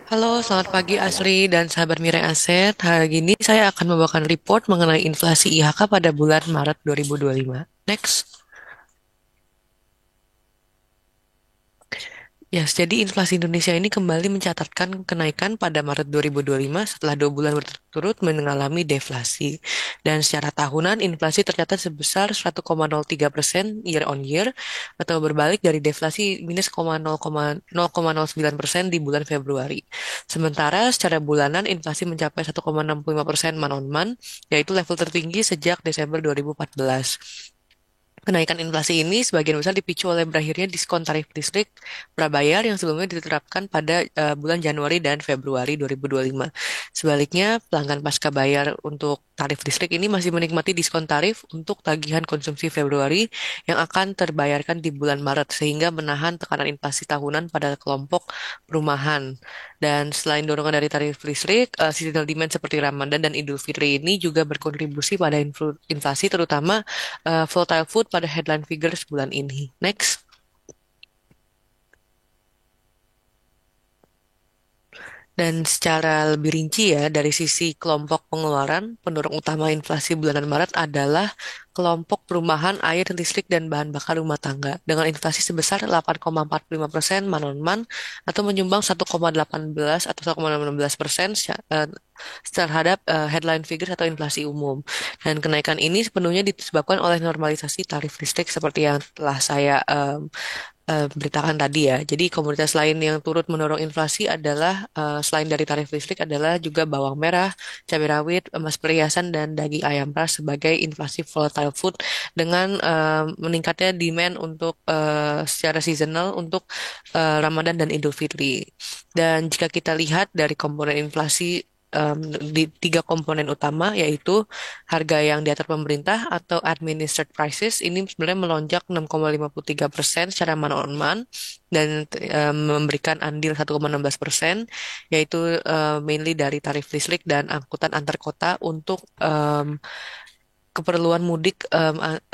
Halo, selamat pagi Asri dan sahabat Mirai Aset. Hari ini saya akan membawakan report mengenai inflasi IHK pada bulan Maret 2025. Next. Yes, jadi inflasi Indonesia ini kembali mencatatkan kenaikan pada Maret 2025 setelah 2 bulan berturut-turut mengalami deflasi. Dan secara tahunan, inflasi tercatat sebesar 1,03% year on year atau berbalik dari deflasi minus 0,09% di bulan Februari. Sementara secara bulanan, inflasi mencapai 1,65% month on month, yaitu level tertinggi sejak Desember 2014. Kenaikan inflasi ini sebagian besar dipicu oleh berakhirnya diskon tarif listrik prabayar yang sebelumnya diterapkan pada bulan Januari dan Februari 2025. Sebaliknya, pelanggan pasca bayar untuk tarif listrik ini masih menikmati diskon tarif untuk tagihan konsumsi Februari yang akan terbayarkan di bulan Maret sehingga menahan tekanan inflasi tahunan pada kelompok perumahan. Dan selain dorongan dari tarif listrik, seasonal demand seperti Ramadan dan Idul Fitri ini juga berkontribusi pada inflasi terutama volatile food pada headline figures bulan ini. Next. Dan secara lebih rinci ya, dari sisi kelompok pengeluaran, pendorong utama inflasi bulanan Maret adalah kelompok perumahan, air, listrik, dan bahan bakar rumah tangga dengan inflasi sebesar 8,45% month on month atau menyumbang 1,18 atau 1,16% terhadap headline figures atau inflasi umum. Dan kenaikan ini sepenuhnya disebabkan oleh normalisasi tarif listrik seperti yang telah saya beritakan tadi ya. Jadi komoditas lain yang turut mendorong inflasi adalah selain dari tarif listrik adalah juga bawang merah, cabai rawit, emas perhiasan dan daging ayam ras sebagai inflasi volatile food dengan meningkatnya demand untuk secara seasonal untuk Ramadan dan Idul Fitri. Dan jika kita lihat dari komponen inflasi em, di tiga komponen utama yaitu harga yang diatur pemerintah atau administered prices ini sebenarnya melonjak 6,53% secara month on month dan memberikan andil 1,16% yaitu mainly dari tarif listrik dan angkutan antar kota untuk keperluan mudik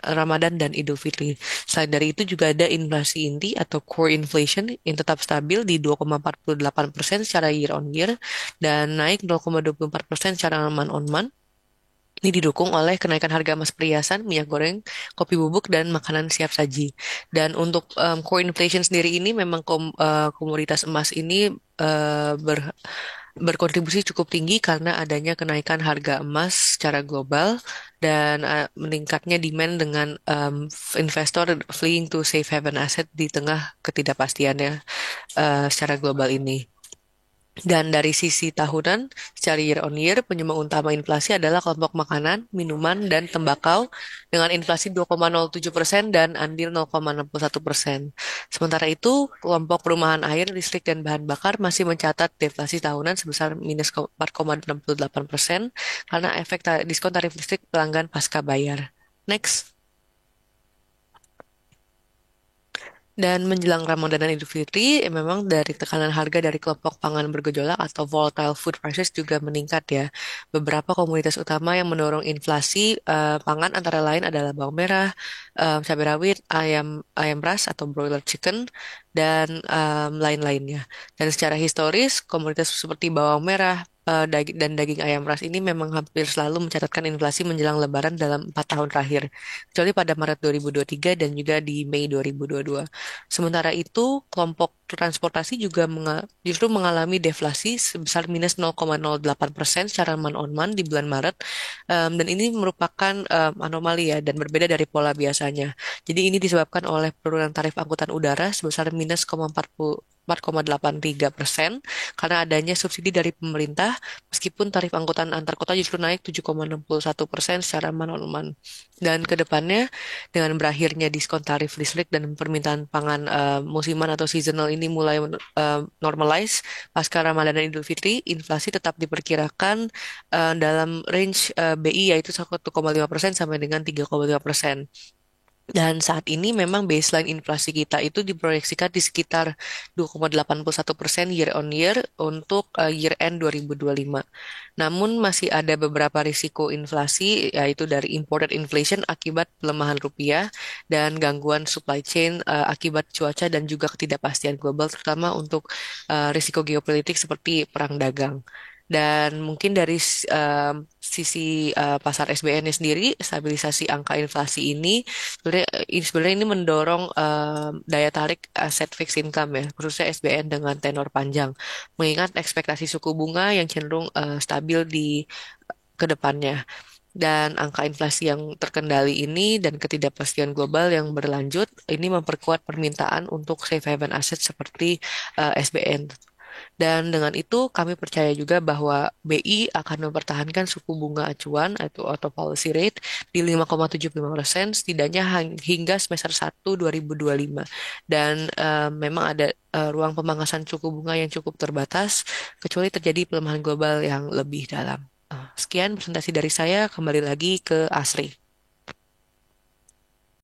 Ramadan dan Idul Fitri. Selain dari itu juga ada inflasi inti atau core inflation yang tetap stabil di 2,48% secara year on year dan naik 0,24% secara month on month. Ini didukung oleh kenaikan harga emas perhiasan, minyak goreng, kopi bubuk, dan makanan siap saji. Dan untuk core inflation sendiri ini memang komoditas emas ini berkontribusi cukup tinggi karena adanya kenaikan harga emas secara global dan meningkatnya demand dengan investor fleeing to safe haven asset di tengah ketidakpastiannya secara global ini. Dan dari sisi tahunan, secara year on year, penyumbang utama inflasi adalah kelompok makanan, minuman, dan tembakau dengan inflasi 2,07% dan andil 0,61%. Sementara itu, kelompok perumahan air, listrik, dan bahan bakar masih mencatat deflasi tahunan sebesar minus 4,68% karena efek diskon tarif listrik pelanggan pasca bayar. Next. Dan menjelang Ramadan dan Idul Fitri, memang dari tekanan harga dari kelompok pangan bergejolak atau volatile food prices juga meningkat ya. Beberapa komoditas utama yang mendorong inflasi pangan antara lain adalah bawang merah, cabai rawit, ayam ayam ras atau broiler chicken, dan lain-lainnya. Dan secara historis, komoditas seperti bawang merah, dan daging ayam ras ini memang hampir selalu mencatatkan inflasi menjelang Lebaran dalam 4 tahun terakhir, kecuali pada Maret 2023 dan juga di Mei 2022. Sementara itu, kelompok transportasi juga justru mengalami deflasi sebesar minus 0,08% secara month on month di bulan Maret. Dan ini merupakan anomali ya dan berbeda dari pola biasanya. Jadi ini disebabkan oleh penurunan tarif angkutan udara sebesar minus 4,83% karena adanya subsidi dari pemerintah, meskipun tarif angkutan antar kota justru naik 7,61% secara month on month. Dan ke depannya, dengan berakhirnya diskon tarif listrik dan permintaan pangan musiman atau seasonal ini mulai normalize pasca Ramadan dan Idul Fitri, inflasi tetap diperkirakan dalam range BI yaitu 1,5% sampai dengan 3,5%. Dan saat ini memang baseline inflasi kita itu diproyeksikan di sekitar 2,81% year on year untuk year end 2025. Namun masih ada beberapa risiko inflasi, yaitu dari imported inflation akibat pelemahan rupiah dan gangguan supply chain akibat cuaca dan juga ketidakpastian global, terutama untuk risiko geopolitik seperti perang dagang. Dan mungkin dari sisi pasar SBN sendiri, stabilisasi angka inflasi ini sebenarnya ini mendorong daya tarik aset fixed income ya, khususnya SBN dengan tenor panjang, mengingat ekspektasi suku bunga yang cenderung stabil di ke depannya. Dan angka inflasi yang terkendali ini dan ketidakpastian global yang berlanjut ini memperkuat permintaan untuk safe haven aset seperti SBN. Dan dengan itu kami percaya juga bahwa BI akan mempertahankan suku bunga acuan atau policy rate di 5,75% setidaknya hingga semester 1 2025. Dan memang ada ruang pemangkasan suku bunga yang cukup terbatas kecuali terjadi pelemahan global yang lebih dalam. Sekian presentasi dari saya, kembali lagi ke Asri.